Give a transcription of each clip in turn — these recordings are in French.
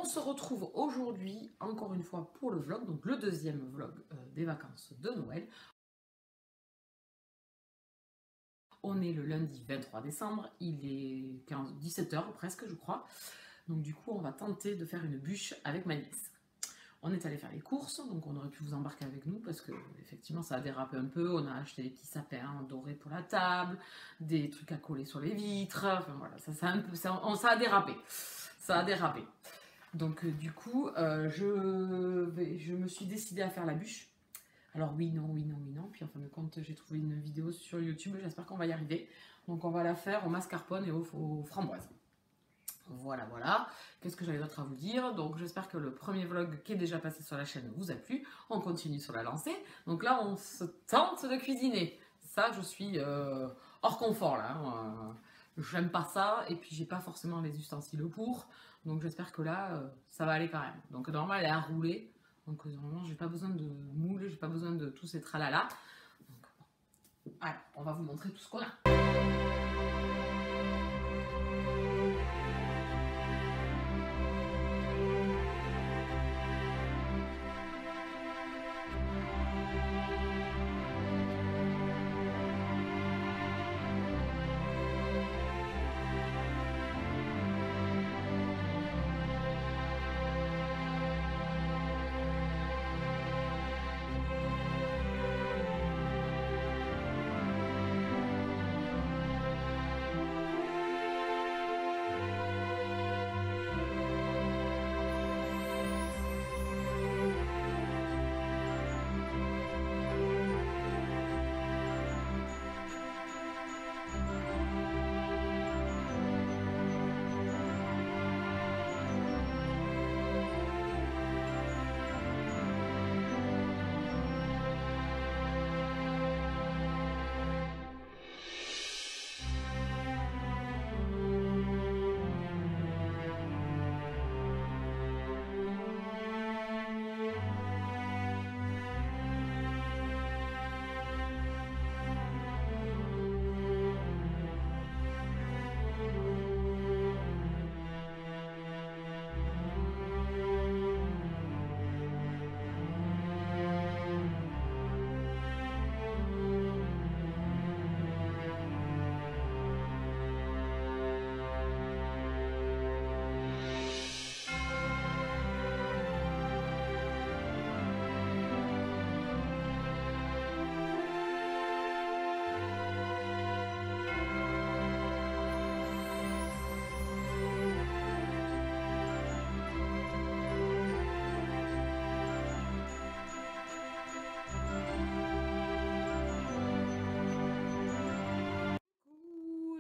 On se retrouve aujourd'hui, encore une fois, pour le vlog, donc le deuxième vlog des vacances de Noël. On est le lundi 23 décembre, il est 17 h presque, je crois. Donc du coup, on va tenter de faire une bûche avec ma nièce. On est allé faire les courses, donc on aurait pu vous embarquer avec nous parce que effectivement ça a dérapé un peu. On a acheté des petits sapins dorés pour la table, des trucs à coller sur les vitres. Enfin voilà, ça a dérapé. Ça a dérapé. Donc du coup, je me suis décidée à faire la bûche. Alors oui, non, oui, non, oui, non. Puis en fin de compte, j'ai trouvé une vidéo sur YouTube. J'espère qu'on va y arriver. Donc on va la faire au mascarpone et aux framboises. Voilà, voilà. Qu'est-ce que j'avais d'autre à vous dire? Donc j'espère que le premier vlog qui est déjà passé sur la chaîne vous a plu. On continue sur la lancée. Donc là, on se tente de cuisiner. Ça, je suis hors confort là. J'aime pas ça. Et puis j'ai pas forcément les ustensiles pour. Donc j'espère que là, ça va aller quand même. Donc normalement, elle est à rouler. Donc normalement, j'ai pas besoin de moule. J'ai pas besoin de tous ces tralala. Donc voilà, on va vous montrer tout ce qu'on a.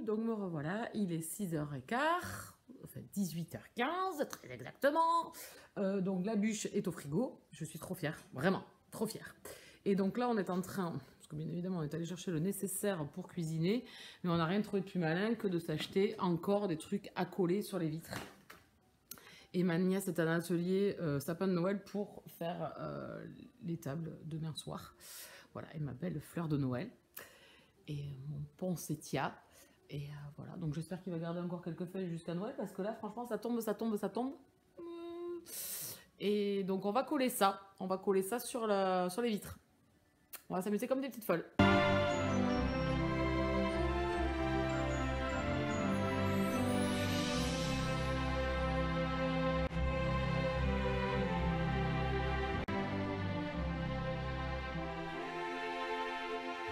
Donc me revoilà, il est 6h15, enfin 18h15 très exactement. Donc la bûche est au frigo, je suis trop fière, vraiment, trop fière. Et donc là on est en train, parce que bien évidemment on est allé chercher le nécessaire pour cuisiner, mais on n'a rien trouvé de plus malin que de s'acheter encore des trucs à coller sur les vitres. Et ma nièce est à un atelier sapin de Noël pour faire les tables demain soir. Voilà, et ma belle fleur de Noël. Et mon poinsettia. Et voilà, donc j'espère qu'il va garder encore quelques feuilles jusqu'à Noël, parce que là, franchement, ça tombe, ça tombe, ça tombe. Et donc, on va coller ça. On va coller ça sur les vitres. On va s'amuser comme des petites folles.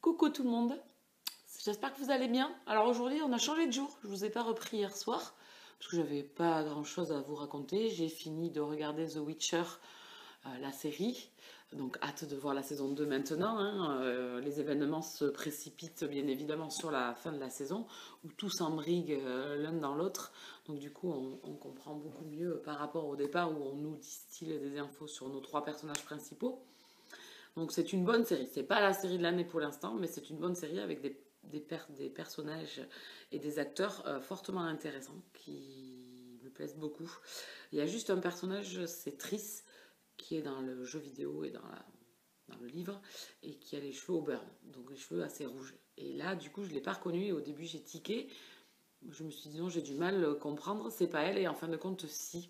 Coucou tout le monde, j'espère que vous allez bien. Alors aujourd'hui on a changé de jour, je vous ai pas repris hier soir parce que j'avais pas grand chose à vous raconter. J'ai fini de regarder The Witcher, la série, donc hâte de voir la saison 2 maintenant, hein. Les événements se précipitent bien évidemment sur la fin de la saison où tout s'embrigue l'un dans l'autre, donc du coup on comprend beaucoup mieux par rapport au départ où on nous distille des infos sur nos trois personnages principaux. Donc c'est une bonne série, c'est pas la série de l'année pour l'instant, mais c'est une bonne série avec des personnages et des acteurs fortement intéressants qui me plaisent beaucoup. Il y a juste un personnage, c'est Triss, qui est dans le jeu vidéo et dans le livre, et qui a les cheveux au beurre, donc les cheveux assez rouges. Et là, du coup, je ne l'ai pas reconnue, et au début, j'ai tiqué. Je me suis dit non, j'ai du mal à comprendre, c'est pas elle, et en fin de compte, si.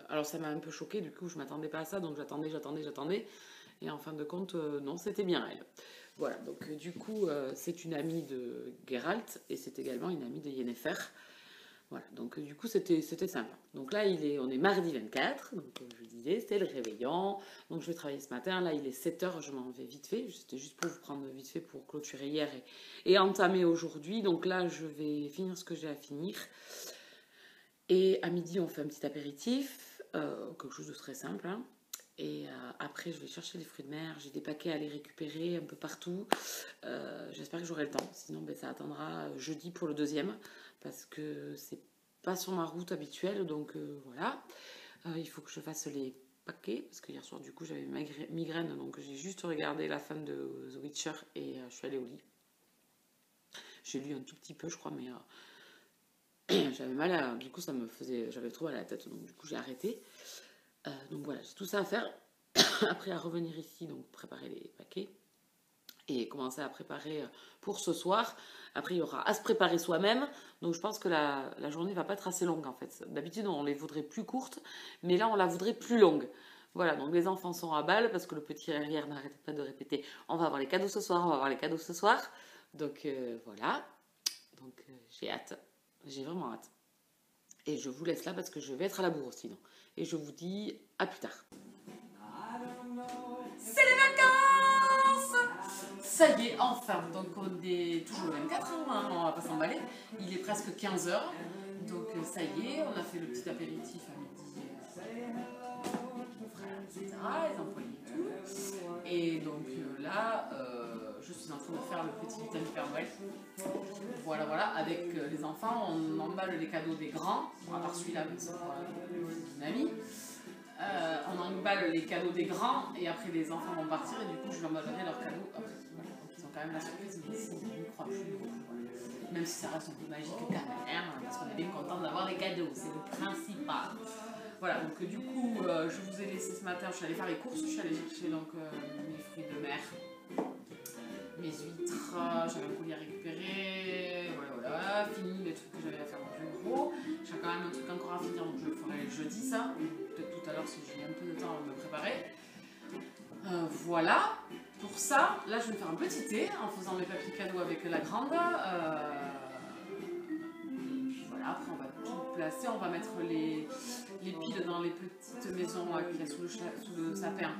alors ça m'a un peu choquée, du coup je m'attendais pas à ça, donc j'attendais. Et en fin de compte, non, c'était bien elle. Voilà, donc du coup, c'est une amie de Geralt et c'est également une amie de Yennefer. Voilà, donc du coup, c'était sympa. Donc là, on est mardi 24, donc comme je vous disais, c'était le réveillon. Donc je vais travailler ce matin, là il est 7h, je m'en vais vite fait. C'était juste pour vous prendre vite fait pour clôturer hier et entamer aujourd'hui. Donc là, je vais finir ce que j'ai à finir. Et à midi, on fait un petit apéritif, quelque chose de très simple, hein. Et après, je vais chercher les fruits de mer. J'ai des paquets à aller récupérer un peu partout. J'espère que j'aurai le temps. Sinon, ben, ça attendra jeudi pour le deuxième. Parce que c'est pas sur ma route habituelle. Donc voilà. Il faut que je fasse les paquets. Parce que hier soir, du coup, j'avais migraine. Donc j'ai juste regardé la fin de The Witcher. Et je suis allée au lit. J'ai lu un tout petit peu, je crois. Mais j'avais mal du coup, j'avais trop mal à la tête. Donc du coup, j'ai arrêté. Donc voilà, j'ai tout ça à faire. Après, à revenir ici, donc préparer les paquets et commencer à préparer pour ce soir. Après, il y aura à se préparer soi-même. Donc je pense que la journée va pas être assez longue en fait. D'habitude, on les voudrait plus courtes, mais là, on la voudrait plus longue. Voilà, donc les enfants sont à balle parce que le petit hier n'arrêtait pas de répéter on va avoir les cadeaux ce soir, on va avoir les cadeaux ce soir. Donc voilà, donc j'ai hâte, j'ai vraiment hâte. Et je vous laisse là parce que je vais être à la bourre sinon. Et je vous dis à plus tard. C'est les vacances! Ça y est, enfin, donc on est toujours le 24, hein, on va pas s'emballer. Il est presque 15h, donc ça y est, on a fait le petit apéritif à midi, mon frère, etc., les employés et tout. Et donc là, je suis en train de faire le petit lutin du Père Noël. Voilà, voilà, avec les enfants, on emballe les cadeaux des grands, bon, à part celui-là, mais c'est pour une amie. On emballe les cadeaux des grands et après les enfants vont partir et du coup je leur emballerai leurs cadeaux après. Voilà. Donc ils ont quand même la surprise, mais ici ils ne croient plus. Voilà. Même si ça reste un peu magique quand même, parce qu'on est bien content d'avoir les cadeaux, c'est le principal. Voilà, donc du coup je vous ai laissé ce matin, je suis allée faire les courses, je suis allée chercher donc, mes fruits de mer, mes huîtres, j'avais un colis à récupérer, voilà, fini les trucs que j'avais à faire en plus gros. J'ai quand même un truc encore à finir, donc je le ferai jeudi ça, peut-être tout à l'heure si j'ai un peu de temps à me préparer. Voilà, pour ça, là je vais me faire un petit thé en faisant mes papiers cadeaux avec la grande. Et puis voilà, après on va tout placer, on va mettre les piles dans les petites maisons qu'il y a sous le sapin,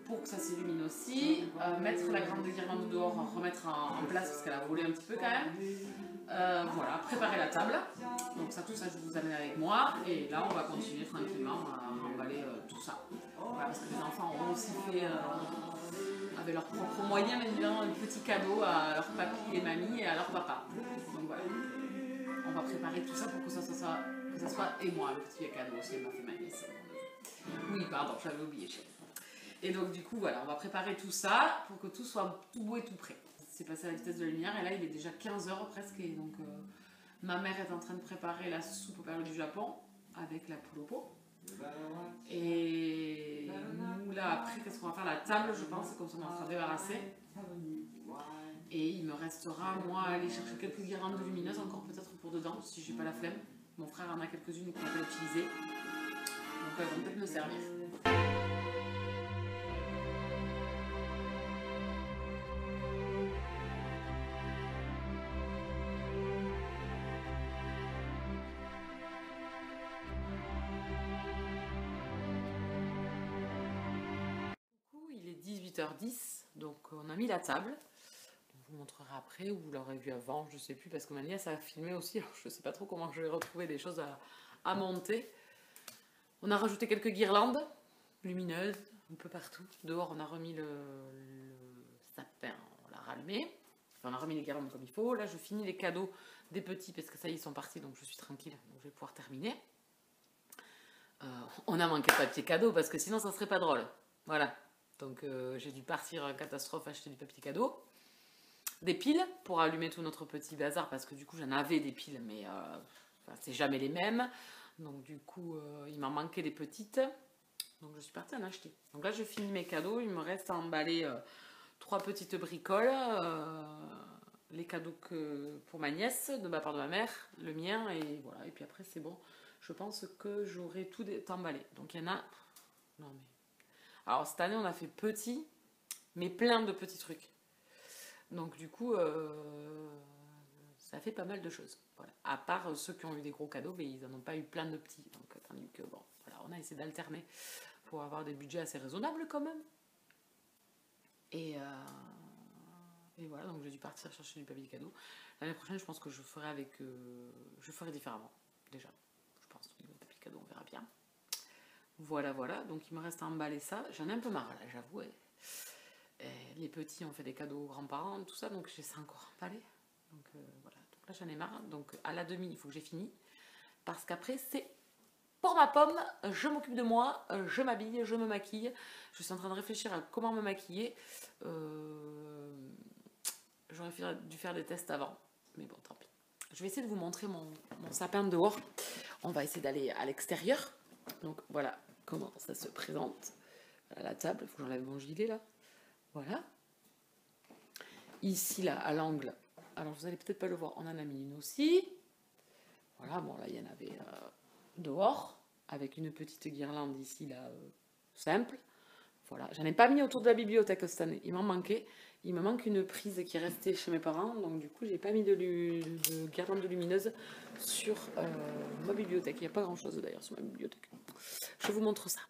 pour que ça s'illumine aussi, mettre la grande guirlande dehors, remettre en place parce qu'elle a volé un petit peu quand même. Voilà, préparer la table. Donc ça, tout ça, je vous amène avec moi. Et là, on va continuer tranquillement à emballer tout ça. Voilà, parce que les enfants ont aussi fait, avec leurs propres moyens, évidemment, un petit cadeau à leur papy et mamie et à leur papa. Donc voilà, on va préparer tout ça pour que ça soit et moi le petit cadeau aussi, elle m'a fait ma nièce. Oui, pardon, j'avais oublié, chérie. Et donc du coup voilà, on va préparer tout ça pour que tout soit tout beau et tout prêt. C'est passé à la vitesse de la lumière et là il est déjà 15h presque et donc ma mère est en train de préparer la soupe aux perles du Japon avec la poule au pot. Et nous là après qu'est-ce qu'on va faire? La table je pense, comme ça on est en train de débarrasser. Et il me restera moi à aller chercher quelques guirlandes lumineuses encore peut-être pour dedans si j'ai pas la flemme. Mon frère en a quelques-unes qu'on peut utiliser. Donc elles vont peut-être me servir. Il est 18h10, donc on a mis la table. Je vous montrerai après, ou vous l'aurez vu avant, je sais plus, parce que ma nièce a filmé aussi, alors je sais pas trop comment je vais retrouver des choses à monter. On a rajouté quelques guirlandes lumineuses, un peu partout. Dehors, on a remis le sapin, on l'a rallumé. Enfin, on a remis les guirlandes comme il faut. Là, je finis les cadeaux des petits, parce que ça y est, ils sont partis, donc je suis tranquille, donc je vais pouvoir terminer. On a manqué de papier cadeau, parce que sinon, ça serait pas drôle. Voilà. Donc j'ai dû partir en catastrophe acheter du papier cadeau. Des piles pour allumer tout notre petit bazar parce que du coup j'en avais des piles mais c'est jamais les mêmes. Donc du coup il m'en manquait des petites. Donc je suis partie en acheter. Donc là je finis mes cadeaux. Il me reste à emballer 3 petites bricoles. Les cadeaux pour ma nièce de ma part de ma mère, le mien et voilà. Et puis après c'est bon. je pense que j'aurai tout emballé. Donc il y en a... Non mais... Alors cette année on a fait petit, mais plein de petits trucs. Donc du coup, ça fait pas mal de choses. Voilà. À part ceux qui ont eu des gros cadeaux, mais ils n'en ont pas eu plein de petits. Donc tandis que bon, voilà, on a essayé d'alterner pour avoir des budgets assez raisonnables quand même. Et voilà, donc j'ai dû partir chercher du papier cadeau. L'année prochaine, je pense que je ferai je ferai différemment. Déjà, je pense que le papier cadeau, on verra bien. Voilà, voilà. Donc il me reste à emballer ça. J'en ai un peu marre là, j'avoue. Les petits ont fait des cadeaux aux grands-parents, tout ça, donc j'ai ça encore emballé. Donc voilà. Donc là, j'en ai marre. Donc à la demi, il faut que j'ai fini. Parce qu'après, c'est pour ma pomme. Je m'occupe de moi. Je m'habille, je me maquille. Je suis en train de réfléchir à comment me maquiller. J'aurais dû faire des tests avant. Mais bon, tant pis. Je vais essayer de vous montrer mon sapin dehors. On va essayer d'aller à l'extérieur. Donc voilà comment ça se présente. Voilà la table, il faut que j'enlève mon gilet là. Voilà. Ici là, à l'angle. Alors vous allez peut-être pas le voir, on en a mis une aussi. Voilà, bon là il y en avait dehors. Avec une petite guirlande ici là, simple. Voilà, j'en ai pas mis autour de la bibliothèque cette année. Il m'en manquait. Il me manque une prise qui est restée chez mes parents. Donc du coup, j'ai pas mis de guirlande lumineuse sur ma bibliothèque. Il n'y a pas grand chose d'ailleurs sur ma bibliothèque. Je vous montre ça.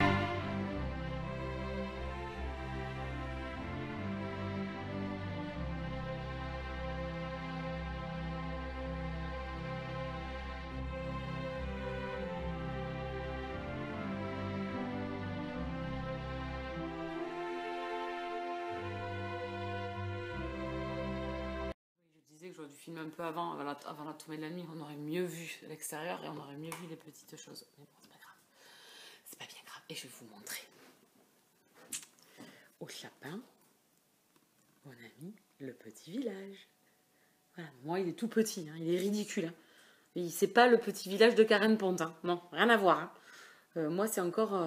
Que j'aurais dû filmer un peu avant la tombée de la nuit, on aurait mieux vu l'extérieur et on aurait mieux vu les petites choses. Mais bon, c'est pas grave. C'est pas bien grave. Et je vais vous montrer. Au Chapin, on a mis le petit village. Voilà. Moi, il est tout petit, hein. Il est ridicule. Hein. C'est pas le petit village de Karen Ponte. Hein. Non, rien à voir. Hein. Moi, c'est encore...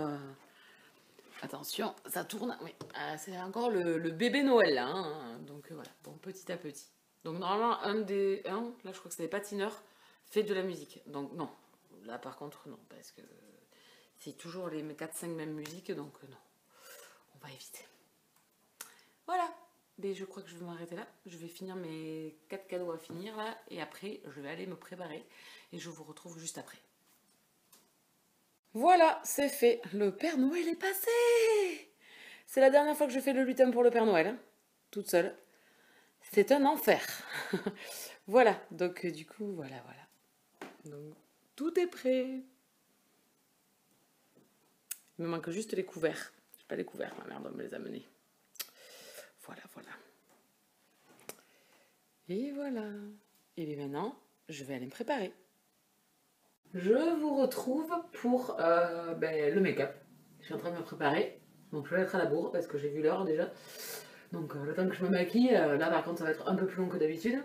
Attention, ça tourne. Oui, c'est encore le bébé Noël. Là, hein. Donc voilà, bon, petit à petit. Donc normalement, là je crois que c'est des patineurs, fait de la musique. Donc non, là par contre non, parce que c'est toujours les 4-5 mêmes musiques, donc non, on va éviter. Voilà, mais je crois que je vais m'arrêter là. Je vais finir mes 4 cadeaux à finir là, et après je vais aller me préparer, et je vous retrouve juste après. Voilà, c'est fait, le Père Noël est passé. C'est la dernière fois que je fais le lutin pour le Père Noël, hein, toute seule. C'est un enfer. Voilà, donc du coup, voilà. Donc, tout est prêt. Il me manque juste les couverts. J'ai pas les couverts, ma mère doit me les amener. Voilà. Et voilà. Et bien maintenant, je vais aller me préparer. Je vous retrouve pour le make-up. Je suis en train de me préparer. Donc je vais être à la bourre parce que j'ai vu l'heure déjà. Donc le temps que je me maquille, là par contre ça va être un peu plus long que d'habitude.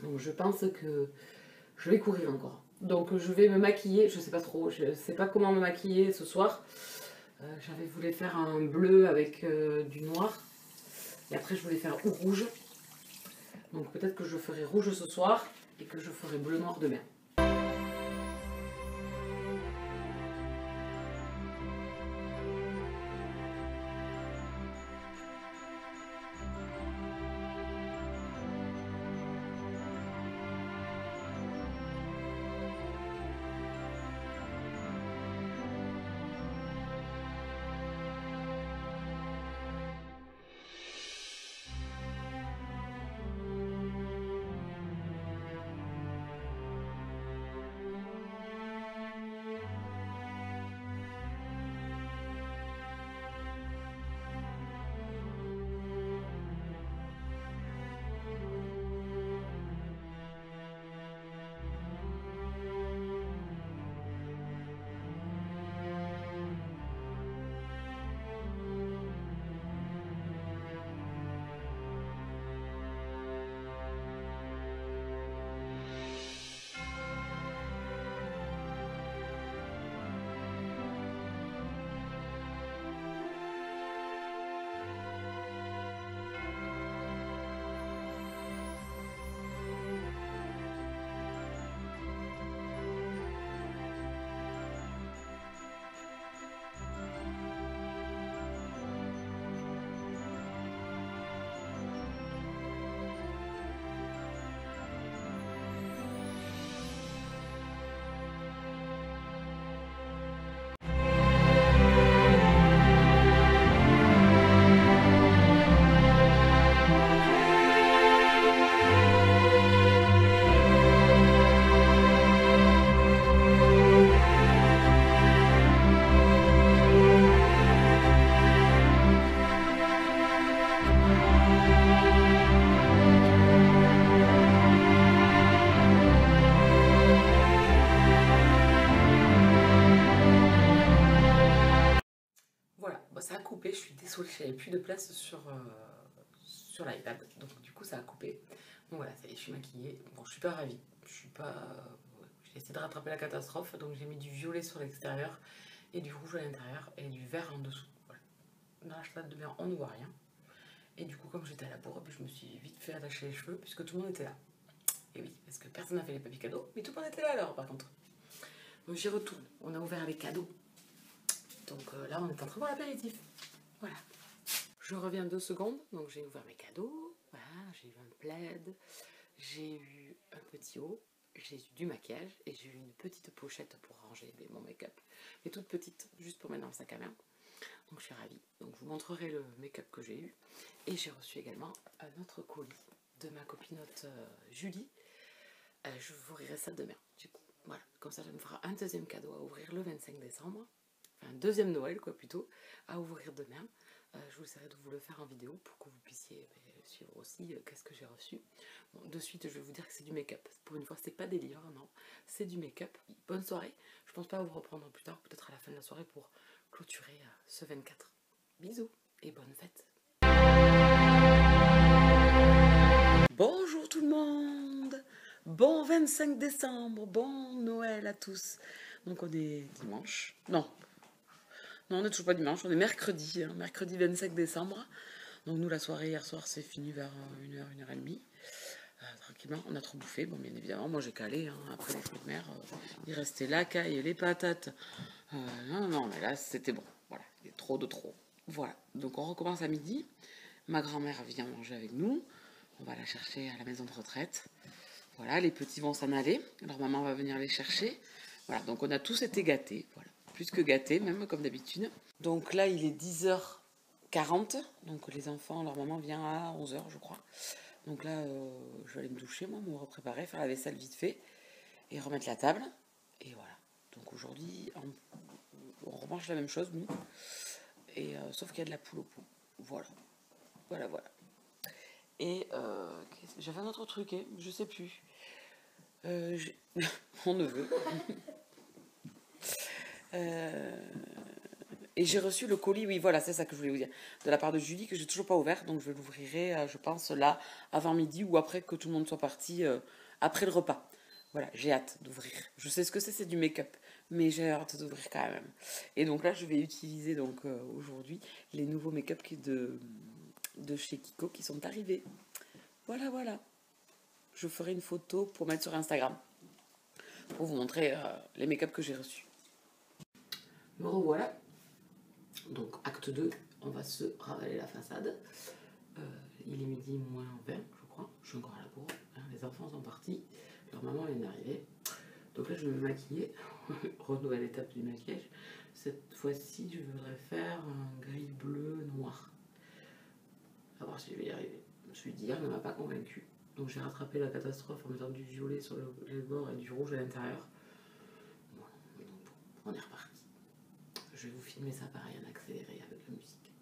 Donc je pense que je vais courir encore. Donc je vais me maquiller, je sais pas trop, je sais pas comment me maquiller ce soir. J'avais voulu faire un bleu avec du noir. Et après je voulais faire rouge. Donc peut-être que je ferai rouge ce soir et que je ferai bleu noir demain. Switch, il n'y avait plus de place sur l'iPad, donc du coup ça a coupé. Donc voilà, ça y est, je suis maquillée. Bon, je suis pas ravie, je suis pas... J'ai essayé de rattraper la catastrophe, donc j'ai mis du violet sur l'extérieur et du rouge à l'intérieur et du vert en dessous. Voilà. Dans la salle de bain, on ne voit rien. Et du coup, comme j'étais à la bourre, je me suis vite fait attacher les cheveux puisque tout le monde était là. Et oui, parce que personne n'a fait les papiers cadeaux, mais tout le monde était là alors par contre. Donc j'y retourne, on a ouvert les cadeaux. Donc là, on est en train de boire l'apéritif. Voilà. Je reviens 2 secondes, donc j'ai ouvert mes cadeaux. Voilà, j'ai eu un plaid, j'ai eu un petit haut, j'ai eu du maquillage et j'ai eu une petite pochette pour ranger mon make-up. Mais toute petite, juste pour mettre dans le sac à main. Donc je suis ravie. Donc je vous montrerai le make-up que j'ai eu. Et j'ai reçu également un autre colis de ma copinote Julie. Je vous ouvrirai ça demain. Du coup, voilà. Comme ça, ça me fera un deuxième cadeau à ouvrir le 25 décembre. Enfin, un deuxième Noël, quoi, plutôt, à ouvrir demain. Je vous essaierai de vous le faire en vidéo pour que vous puissiez suivre aussi qu'est-ce que j'ai reçu. Bon, de suite, je vais vous dire que c'est du make-up. Pour une fois, c'est pas des livres, non. C'est du make-up. Bonne soirée. Je pense pas vous reprendre plus tard, peut-être à la fin de la soirée pour clôturer ce 24. Bisous et bonne fête. Bonjour tout le monde. Bon 25 décembre, bon Noël à tous. Donc on est dimanche. Non, on n'est toujours pas dimanche, on est mercredi, hein, mercredi 25 décembre. Donc nous, la soirée hier soir, c'est fini vers 1h, 1h30. Tranquillement, on a trop bouffé, bon bien évidemment, moi j'ai calé, hein, après les fruits de mer, il restait la caille et les patates. Non, mais là c'était bon, voilà, il y a trop de trop. Voilà, donc on recommence à midi, ma grand-mère vient manger avec nous, on va la chercher à la maison de retraite. Voilà, les petits vont s'en aller, leur maman va venir les chercher. Voilà, donc on a tous été gâtés, voilà, plus que gâtés, même comme d'habitude. Donc là, il est 10h40, donc les enfants, leur maman vient à 11h, je crois. Donc là, je vais aller me doucher, moi, me repréparer, faire la vaisselle vite fait, et remettre la table. Et voilà, donc aujourd'hui, on remange la même chose, nous, et sauf qu'il y a de la poule au pot. Voilà. Et j'avais un autre truc, hein, je sais plus. Mon neveu. Et j'ai reçu le colis, oui, voilà, c'est ça que je voulais vous dire, de la part de Julie, que j'ai toujours pas ouvert, donc je l'ouvrirai, je pense, là, avant midi, ou après que tout le monde soit parti, après le repas. Voilà, j'ai hâte d'ouvrir. Je sais ce que c'est du make-up, mais j'ai hâte d'ouvrir quand même. Et donc là, je vais utiliser, donc, aujourd'hui, les nouveaux make-up de chez Kiko qui sont arrivés. Voilà. Je ferai une photo pour mettre sur Instagram, pour vous montrer les make-up que j'ai reçus. Me revoilà. Donc, acte 2, on va se ravaler la façade. Il est midi moins 20, je crois. Je suis encore à la bourre. Hein, les enfants sont partis. Leur maman vient d'arriver. Donc là, je vais me maquiller. Renouvelle l'étape du maquillage. Cette fois-ci, je voudrais faire un gris bleu noir. À voir si je vais y arriver. Celui d'hier ne m'a pas convaincu. Donc j'ai rattrapé la catastrophe en mettant du violet sur les bords et du rouge à l'intérieur. Bon, on est reparti. Je vais vous filmer ça pareil en accéléré avec la musique.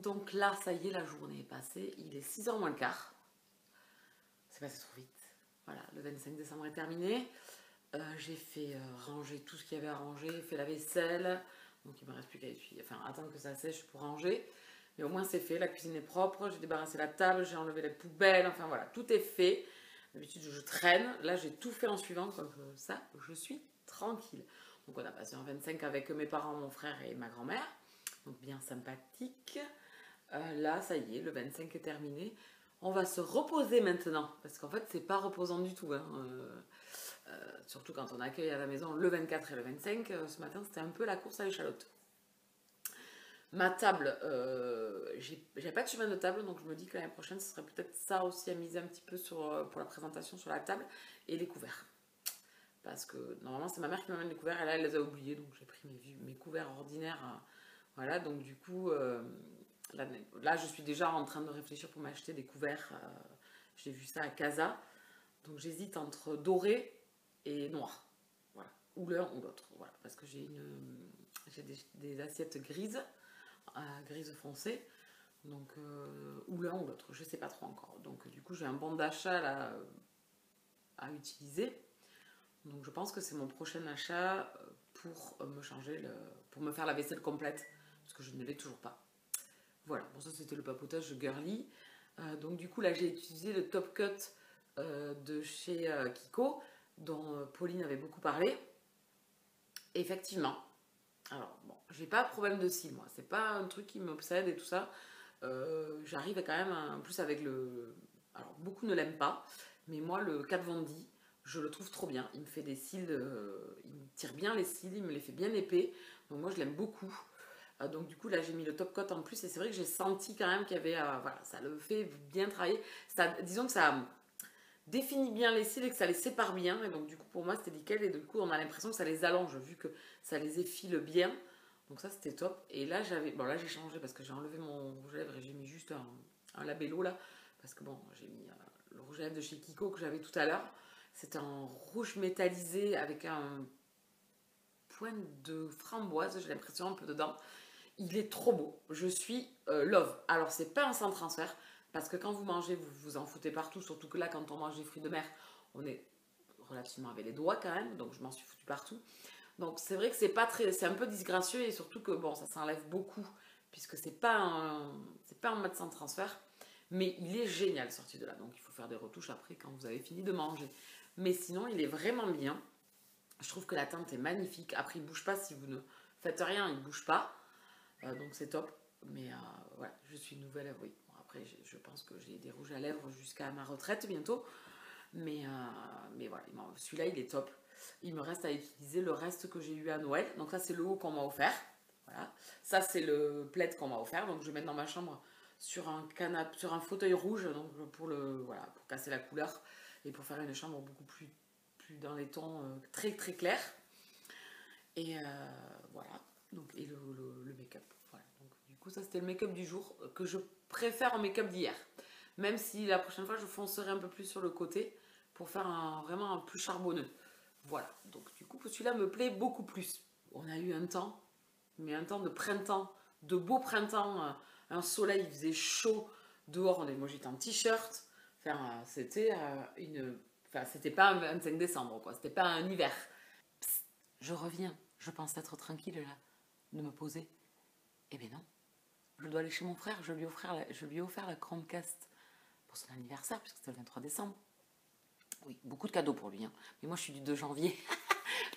Donc là, ça y est, la journée est passée. Il est 6h moins le quart. C'est passé trop vite. Voilà, le 25 décembre est terminé. J'ai fait ranger tout ce qu'il y avait à ranger, fait la vaisselle. Donc il ne me reste plus qu'à attendre que ça sèche pour ranger. Mais au moins c'est fait, la cuisine est propre, j'ai débarrassé la table, j'ai enlevé les poubelles, enfin voilà, tout est fait. D'habitude je traîne, là j'ai tout fait en suivant, comme ça je suis tranquille. Donc on a passé un 25 avec mes parents, mon frère et ma grand-mère, donc bien sympathique. Là ça y est, le 25 est terminé. On va se reposer maintenant, parce qu'en fait c'est pas reposant du tout. Hein. Surtout quand on accueille à la maison le 24 et le 25, ce matin c'était un peu la course à l'échalote. Ma table, j'ai pas de chemin de table, donc je me dis que l'année prochaine, ce serait peut-être ça aussi à miser un petit peu pour la présentation sur la table et les couverts. Parce que normalement, c'est ma mère qui m'amène les couverts et là, elle les a oubliés, donc j'ai pris mes couverts ordinaires. Voilà, donc du coup, là, je suis déjà en train de réfléchir pour m'acheter des couverts. J'ai vu ça à Casa, donc j'hésite entre doré et noir. Voilà, ou l'un ou l'autre. Voilà, parce que j'ai des assiettes grises. Grise foncée, donc ou l'un ou l'autre, je sais pas trop encore. Donc du coup j'ai un bon d'achat là à utiliser. Donc je pense que c'est mon prochain achat pour pour me faire la vaisselle complète, parce que je ne l'ai toujours pas. Voilà, bon ça c'était le papotage girly. Donc du coup là j'ai utilisé le Top Cut de chez Kiko, dont Pauline avait beaucoup parlé. Effectivement. Alors, bon, j'ai pas de problème de cils, moi. C'est pas un truc qui m'obsède et tout ça. J'arrive quand même, en plus avec le... Alors, beaucoup ne l'aiment pas, mais moi, le Kat Von D, je le trouve trop bien. Il me fait des cils, il me tire bien les cils, il me les fait bien épais. Donc moi, je l'aime beaucoup. Donc du coup, là, j'ai mis le Top Coat en plus et c'est vrai que j'ai senti quand même qu'il y avait... voilà, ça le fait bien travailler. Disons que ça définit bien les cils et que ça les sépare bien. Et donc du coup, pour moi, c'était nickel. Et du coup, on a l'impression que ça les allonge vu que ça les effile bien. Donc ça, c'était top. Et là, bon, là, j'ai changé parce que j'ai enlevé mon rouge à lèvres et j'ai mis juste un labello là. Parce que bon, j'ai mis le rouge à lèvres de chez Kiko que j'avais tout à l'heure. C'est un rouge métallisé avec un point de framboise, j'ai l'impression un peu dedans. Il est trop beau. Je suis love. Alors, c'est pas un sans transfert. Parce que quand vous mangez, vous vous en foutez partout. Surtout que là, quand on mange des fruits de mer, on est relativement avec les doigts quand même. Donc, je m'en suis foutu partout. Donc, c'est vrai que c'est un peu disgracieux. Et surtout que, bon, ça s'enlève beaucoup. Puisque c'est pas un mode sans transfert. Mais il est génial sorti de là. Donc, il faut faire des retouches après quand vous avez fini de manger. Mais sinon, il est vraiment bien. Je trouve que la teinte est magnifique. Après, il ne bouge pas si vous ne faites rien. Il ne bouge pas. Donc, c'est top. Mais voilà, je suis nouvelle, oui. Bon, après, je pense que j'ai des rouges à lèvres jusqu'à ma retraite bientôt. Mais voilà, celui-là, il est top. Il me reste à utiliser le reste que j'ai eu à Noël. Donc ça, c'est le haut qu'on m'a offert. Voilà. Ça, c'est le plaid qu'on m'a offert. Donc je vais mettre dans ma chambre sur un canapé, sur un fauteuil rouge, donc pour casser la couleur et pour faire une chambre beaucoup plus dans les tons très très clairs. Et voilà. Donc, et le make-up. Voilà. Donc, du coup, ça c'était le make-up du jour que je préfère au make-up d'hier. Même si la prochaine fois je foncerai un peu plus sur le côté pour faire vraiment un plus charbonneux. Voilà. Donc, du coup, celui-là me plaît beaucoup plus. On a eu un temps, mais un temps de printemps, de beau printemps, un soleil, il faisait chaud dehors. Moi j'étais en t-shirt. Enfin, c'était c'était pas un 25 décembre, quoi. C'était pas un hiver. Psst, je reviens. Je pense être tranquille là, de me poser. Eh bien non. Je dois aller chez mon frère. Je lui ai offert la Chromecast pour son anniversaire, puisque c'était le 23 décembre. Oui, beaucoup de cadeaux pour lui. Hein. Mais moi, je suis du 2 janvier.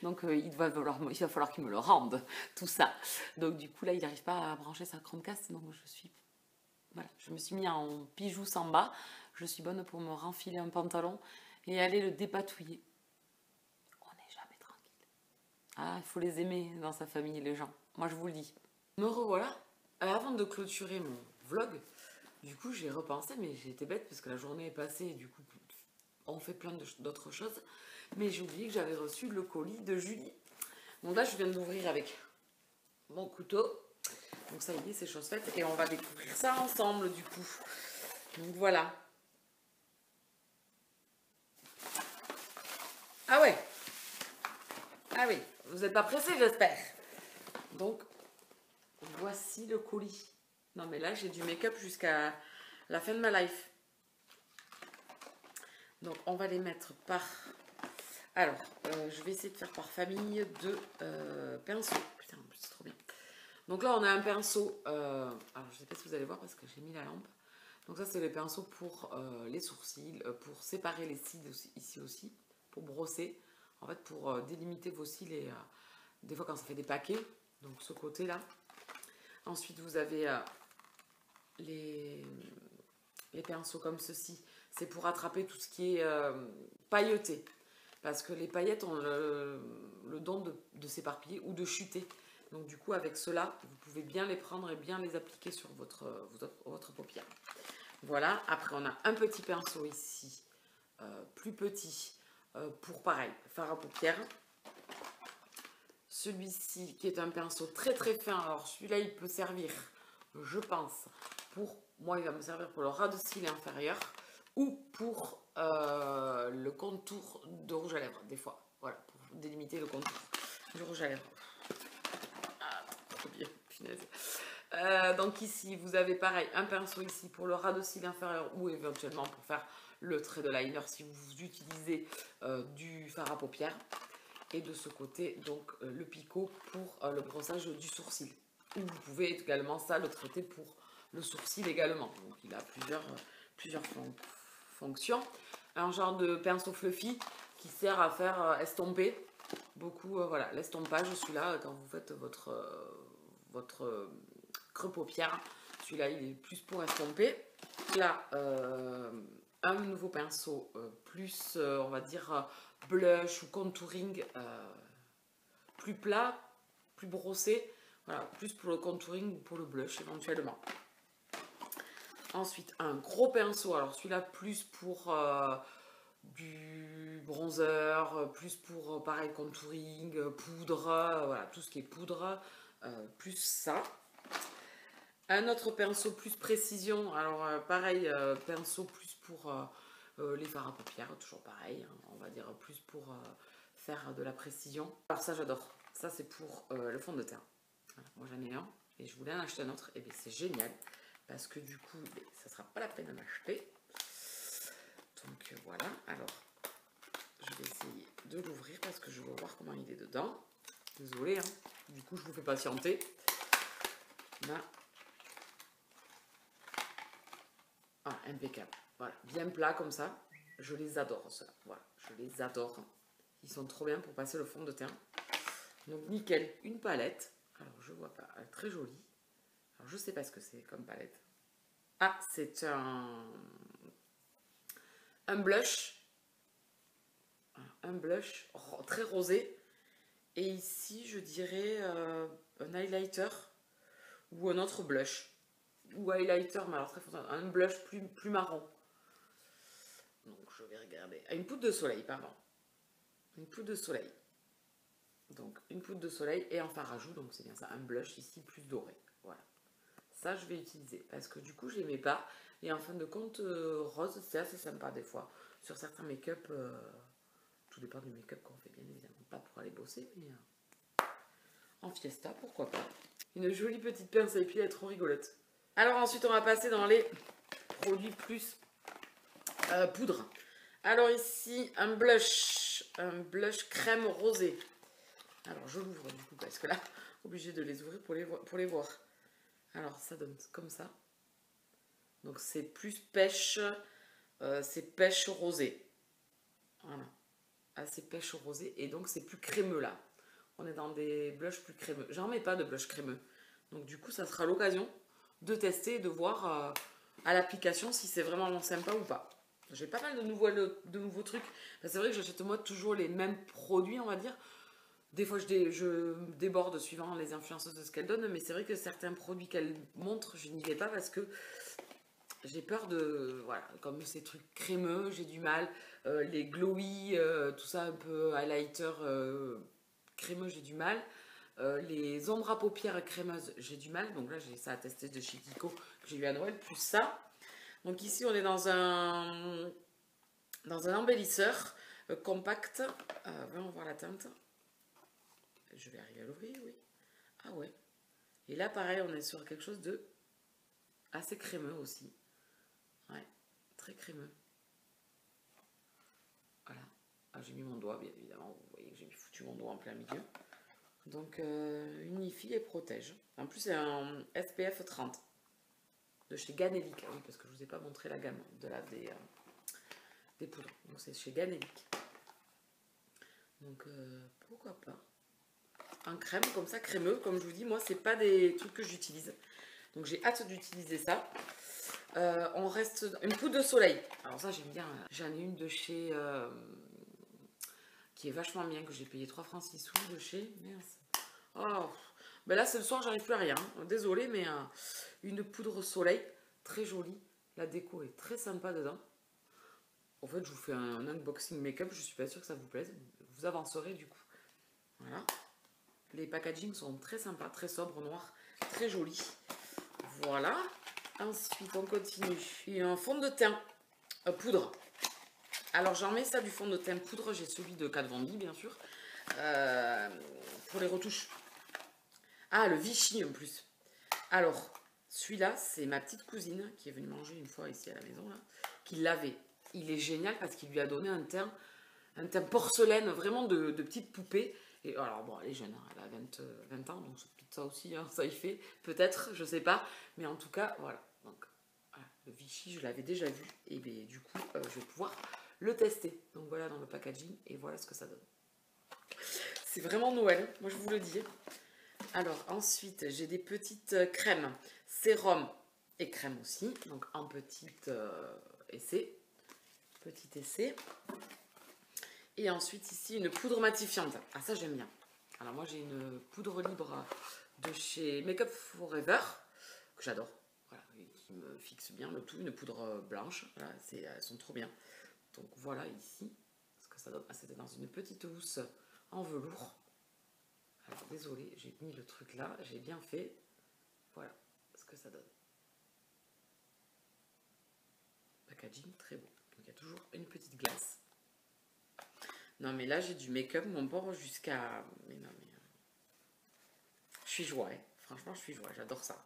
Donc, il va falloir qu'il me le rende, tout ça. Donc, du coup, là, il n'arrive pas à brancher sa Chromecast. Donc, voilà, je me suis mis en bijou samba. Je suis bonne pour me renfiler un pantalon et aller le dépatouiller. On n'est jamais tranquille. Ah, il faut les aimer dans sa famille, les gens. Moi, je vous le dis. Me revoilà. Avant de clôturer mon vlog, du coup, j'ai repensé, mais j'ai été bête parce que la journée est passée et du coup, on fait plein d'autres choses. Mais j'ai oublié que j'avais reçu le colis de Julie. Donc là, je viens de l'ouvrir avec mon couteau. Donc ça y est, c'est chose faite. Et on va découvrir ça ensemble, du coup. Donc voilà. Ah ouais. Ah oui, vous n'êtes pas pressé, j'espère. Donc, voici le colis. Non mais là j'ai du make-up jusqu'à la fin de ma life. Donc on va les mettre par... Alors, je vais essayer de faire par famille de pinceaux. Putain, c'est trop bien. Donc là on a un pinceau, alors je sais pas si vous allez voir parce que j'ai mis la lampe. Donc ça c'est le pinceau pour les sourcils, pour séparer les cils ici aussi, pour brosser, en fait pour délimiter vos cils et des fois quand ça fait des paquets, donc ce côté là. Ensuite vous avez les pinceaux comme ceci, c'est pour attraper tout ce qui est pailleté, parce que les paillettes ont le don de s'éparpiller ou de chuter. Donc du coup avec cela vous pouvez bien les prendre et bien les appliquer sur votre paupière. Voilà, après on a un petit pinceau ici, plus petit, pour pareil, fard à paupières. Celui-ci qui est un pinceau très très fin, alors celui-là il peut servir, je pense, moi il va me servir pour le ras de cils inférieur ou pour le contour de rouge à lèvres, des fois, voilà, pour délimiter le contour du rouge à lèvres. Ah, trop bien, punaise. Donc ici vous avez pareil un pinceau ici pour le ras de cils inférieur ou éventuellement pour faire le trait de liner si vous utilisez du fard à paupières, et de ce côté donc le picot pour le brossage du sourcil, ou vous pouvez également ça le traiter pour le sourcil également. Donc il a plusieurs fonctions. Un genre de pinceau fluffy qui sert à faire estomper beaucoup, voilà, l'estompage, celui-là quand vous faites votre creux paupière, celui-là il est plus pour estomper. Là un nouveau pinceau plus on va dire blush ou contouring, plus plat, plus brossé, voilà, plus pour le contouring ou pour le blush éventuellement. Ensuite un gros pinceau, alors celui-là plus pour du bronzer, plus pour pareil contouring, poudre, voilà, tout ce qui est poudre, plus ça. Un autre pinceau plus précision, alors pareil, pinceau plus pour les fards à paupières, toujours pareil, hein, on va dire plus pour faire de la précision. Alors ça j'adore, ça c'est pour le fond de teint. Voilà, moi j'en ai un et je voulais en acheter un autre, et bien c'est génial, parce que du coup ça sera pas la peine d'en acheter. Donc voilà, alors je vais essayer de l'ouvrir parce que je veux voir comment il est dedans. Désolée, hein, du coup je vous fais patienter. Là. Ah, impeccable. Voilà, bien plat comme ça. Je les adore, ceux-là. Voilà, je les adore. Ils sont trop bien pour passer le fond de teint. Donc, nickel. Une palette. Alors, je vois pas. Elle est très jolie. Alors, je sais pas ce que c'est comme palette. Ah, c'est un blush. Un blush très rosé. Et ici, je dirais un highlighter ou un autre blush. Ou highlighter, mais alors très fort. Un blush plus marron. Donc je vais regarder. Ah, une poudre de soleil, pardon. Une poudre de soleil. Donc une poudre de soleil et un fard à joues. Donc c'est bien ça. Un blush ici plus doré. Voilà. Ça je vais utiliser. Parce que du coup je l'aimais pas. Et en fin de compte, rose, c'est assez sympa des fois. Sur certains make-up. Tout dépend du make-up qu'on fait, bien évidemment. Pas pour aller bosser, mais en fiesta, pourquoi pas. Une jolie petite pince à épiler, elle est trop rigolote. Alors ensuite on va passer dans les produits plus poudre. Alors ici un blush crème rosée. Alors je l'ouvre du coup parce que là obligé de les ouvrir pour les voir. Alors ça donne comme ça. Donc c'est plus pêche, c'est pêche rosée. Voilà, assez pêche rosée, et donc c'est plus crémeux là. On est dans des blushs plus crémeux. J'en mets pas de blush crémeux. Donc du coup ça sera l'occasion de tester et de voir à l'application si c'est vraiment sympa ou pas. J'ai pas mal de nouveaux trucs. C'est vrai que j'achète moi toujours les mêmes produits, on va dire. Des fois je déborde suivant les influenceuses de ce qu'elles donnent, mais c'est vrai que certains produits qu'elles montrent, je n'y vais pas parce que j'ai peur de... Voilà, comme ces trucs crémeux, j'ai du mal. Les glowy, tout ça un peu highlighter crémeux, j'ai du mal. Les ombres à paupières crémeuses, j'ai du mal. Donc là, j'ai ça à tester de chez Kiko que j'ai eu à Noël, plus ça. Donc ici, on est dans un embellisseur compact. Voyons voir la teinte. Je vais arriver à l'ouvrir, oui. Ah ouais. Et là, pareil, on est sur quelque chose de assez crémeux aussi. Ouais, très crémeux. Voilà. Ah, j'ai mis mon doigt, bien évidemment. Vous voyez que j'ai foutu mon doigt en plein milieu. Donc, unifie et protège. En plus, c'est un SPF 30 de chez Ganelic. Ah oui, parce que je ne vous ai pas montré la gamme des poudres. Donc, c'est chez Ganelic. Donc, pourquoi pas. Un crème comme ça, crémeux. Comme je vous dis, moi, c'est pas des trucs que j'utilise. Donc, j'ai hâte d'utiliser ça. On reste une poudre de soleil. Alors ça, j'aime bien. J'en ai une de chez... qui est vachement bien, que j'ai payé 3 francs 6 sous de chez... Mince. Oh, ben là, c'est le soir, j'arrive plus à rien. Désolée, mais une poudre soleil, très jolie. La déco est très sympa dedans. En fait, je vous fais un unboxing make-up. Je suis pas sûre que ça vous plaise. Vous avancerez du coup. Voilà. Les packaging sont très sympas, très sobres, noirs, très jolis. Voilà. Ensuite, on continue. Il y a un fond de teint poudre. Alors, j'en mets ça du fond de teint poudre. J'ai celui de Kat Von D, bien sûr. Pour les retouches. Ah, le Vichy en plus. Alors, celui-là, c'est ma petite cousine qui est venue manger une fois ici à la maison, là, qui l'avait. Il est génial parce qu'il lui a donné un teint porcelaine, vraiment de petite poupée. Et alors, bon, elle est jeune, hein, elle a 20 ans, donc c'est peut-être ça aussi, hein, ça y fait, peut-être, je sais pas. Mais en tout cas, voilà. Donc, voilà, le Vichy, je l'avais déjà vu. Et bien, du coup, je vais pouvoir le tester. Donc, voilà dans le packaging, et voilà ce que ça donne. C'est vraiment Noël, moi je vous le dis. Alors, ensuite, j'ai des petites crèmes, sérum et crème aussi. Donc, en petit essai. Petit essai. Et ensuite, ici, une poudre matifiante. Ah, ça, j'aime bien. Alors, moi, j'ai une poudre libre de chez Make Up Forever, que j'adore. Voilà, qui me fixe bien le tout. Une poudre blanche. Voilà, elles sont trop bien. Donc, voilà, ici, ce que ça donne. Ah, c'était dans une petite housse en velours. Alors, désolé, j'ai mis le truc là. J'ai bien fait. Voilà ce que ça donne. Packaging, très beau. Donc, il y a toujours une petite glace. Non, mais là, j'ai du make-up, mon pauvre, jusqu'à... Mais non, mais... Je suis joie, hein. Franchement, je suis joie. J'adore ça.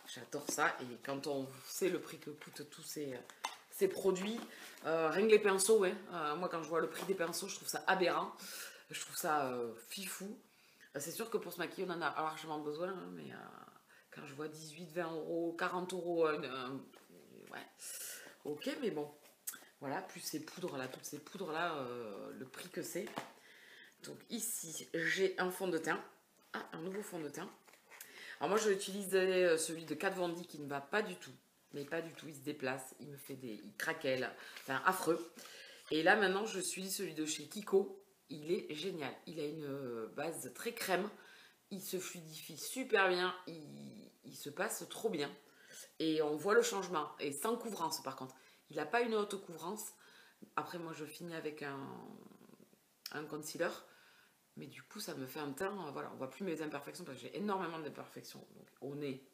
J'adore ça. Et quand on sait le prix que coûtent tous ces produits, rien que les pinceaux, ouais. Moi, quand je vois le prix des pinceaux, je trouve ça aberrant. Je trouve ça fifou. C'est sûr que pour se maquiller, on en a largement besoin, hein, mais quand je vois 18, 20 euros, 40 euros, ouais. Ok, mais bon. Voilà, plus ces poudres-là, toutes ces poudres-là, le prix que c'est. Donc ici, j'ai un fond de teint. Ah, un nouveau fond de teint. Alors moi, je vais utiliser celui de Kat Von D qui ne va pas du tout. Mais pas du tout, il se déplace, il me fait il craquelle, enfin affreux. Et là, maintenant, je suis celui de chez Kiko. Il est génial. Il a une base très crème. Il se fluidifie super bien. Il se passe trop bien. Et on voit le changement. Et sans couvrance, par contre. Il n'a pas une haute couvrance. Après, moi, je finis avec un concealer. Mais du coup, ça me fait un teint... Voilà, on voit plus mes imperfections parce que j'ai énormément d'imperfections. Donc, au nez,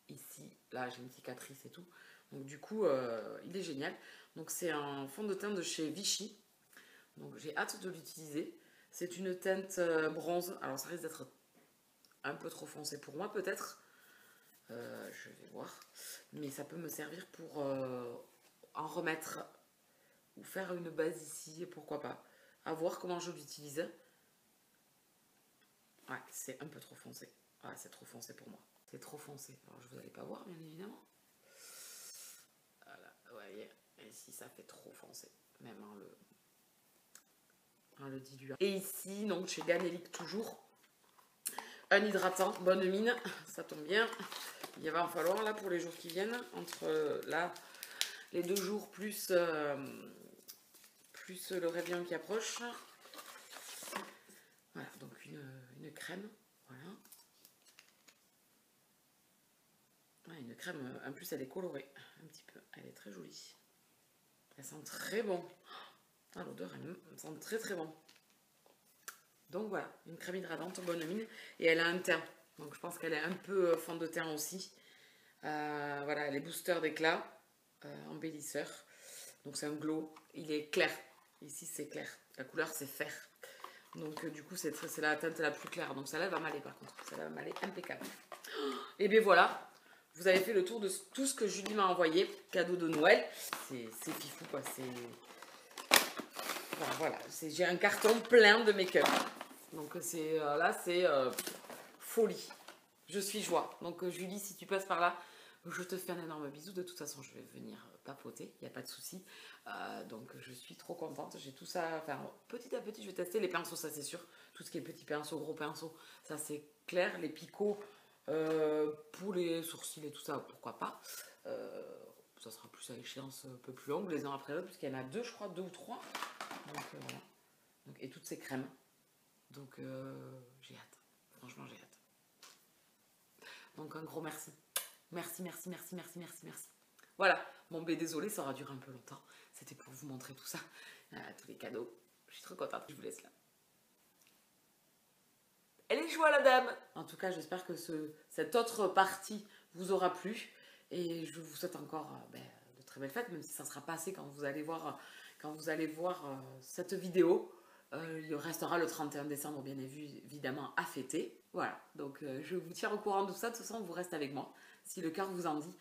ici, là, j'ai une cicatrice et tout. Donc, du coup, il est génial. Donc, c'est un fond de teint de chez Vichy. Donc, j'ai hâte de l'utiliser. C'est une teinte bronze. Alors, ça risque d'être un peu trop foncé pour moi, peut-être. Je vais voir. Mais ça peut me servir pour... en remettre ou faire une base ici, pourquoi pas. À voir comment je l'utilise. Ouais, c'est un peu trop foncé. Ah, c'est trop foncé pour moi. C'est trop foncé. Alors, je vous allez pas voir, bien évidemment. Voilà, vous voyez. Et ici, ça fait trop foncé. Même le diluant. Et ici, donc, chez Ganelic, toujours, un hydratant, bonne mine. Ça tombe bien. Il va en falloir, là, pour les jours qui viennent. Entre, là... les 2 jours plus le réveillon qui approche. Voilà, donc une crème. Voilà. Ouais, une crème, en plus elle est colorée un petit peu. Elle est très jolie. Elle sent très bon. Ah, l'odeur, elle sent très très bon. Donc voilà, une crème hydratante, bonne mine. Et elle a un teint. Donc je pense qu'elle est un peu fond de teint aussi. Voilà, les boosters d'éclat. Embellisseur. Donc c'est un glow. Il est clair. Ici c'est clair. La couleur c'est fer. Donc du coup c'est la teinte la plus claire. Donc celle-là va m'aller par contre. Celle-là va m'aller impeccable. Et bien voilà. Vous avez fait le tour de tout ce que Julie m'a envoyé, cadeau de Noël. C'est fifou quoi, voilà. J'ai un carton plein de make-up. Donc là c'est folie. Je suis joie. Donc Julie, si tu passes par là, je te fais un énorme bisou. De toute façon, je vais venir papoter, il n'y a pas de souci. Donc je suis trop contente. J'ai tout ça. Enfin, petit à petit, je vais tester les pinceaux, ça c'est sûr. Tout ce qui est petits pinceaux, gros pinceaux, ça c'est clair. Les picots pour les sourcils et tout ça, pourquoi pas. Ça sera plus à échéance un peu plus longue, les uns après l'autre, puisqu'il y en a deux, je crois, deux ou trois. Donc voilà. Donc, et toutes ces crèmes. Donc j'ai hâte. Franchement, j'ai hâte. Donc un gros merci. Merci. Voilà, bon ben désolé, ça aura duré un peu longtemps. C'était pour vous montrer tout ça. Tous les cadeaux. Je suis trop contente, je vous laisse là. Elle est joie la dame. En tout cas, j'espère que cette autre partie vous aura plu. Et je vous souhaite encore de très belles fêtes, même si ça ne sera pas assez quand vous allez voir cette vidéo. Il restera le 31 décembre, bien évidemment, à fêter. Voilà, donc je vous tiens au courant de tout ça. De toute façon, vous restez avec moi, si le cœur vous en dit.